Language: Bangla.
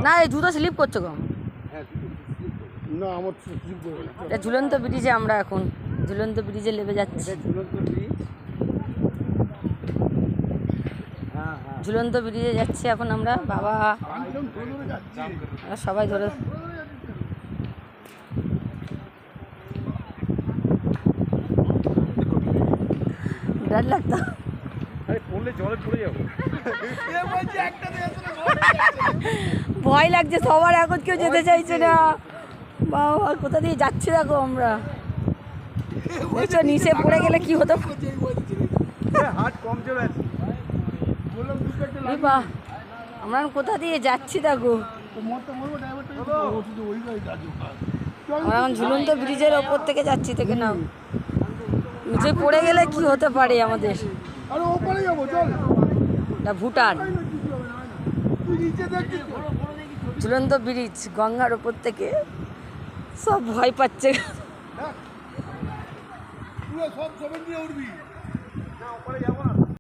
না এই জুতো স্লিপ করছো কম না আমার স্লিপ করবে না। এটা ঝুলন্ত ব্রিজে আমরা এখন ঝুলন্ত ব্রিজে নেমে যাচ্ছি। ঝুলন্ত ব্রিজ। হ্যাঁ হ্যাঁ ঝুলন্ত ব্রিজে যাচ্ছি এখন আমরা বাবা একদম ধরে ধরে যাচ্ছি। আমরা সবাই ধরে ডর লাগতো আরে পড়লে জলে পড়ে যাবো। ভয় লাগছে সবার এখন কেউ যেতে চাইছে না বাবা কোথা দিয়ে যাচ্ছি দেখো আমরা দেখছো নিচে পড়ে গেলে কি হতো হাত কম চলে আছে। বললাম দুটো একটা এই বাহ, আমরা কোথা দিয়ে যাচ্ছি দেখো মরতে মরবো ড্রাইভারটা ওই গাড়িটা আছে। আমরা এখন ঝুলন্ত ব্রিজের ওপর থেকে যাচ্ছি থেকে নাও নিচে পড়ে গেলে কি হতে পারে আমাদের। আরে ওপরে যাবো চল। এটা ভুটান তুই নিচে দেখছিস তো? ঝুলন্ত ব্রিজ গঙ্গার ওপর থেকে সব ভয় পাচ্ছে পুরো সব সবেন দিয়ে উঠবি না ওপরে যাবো না।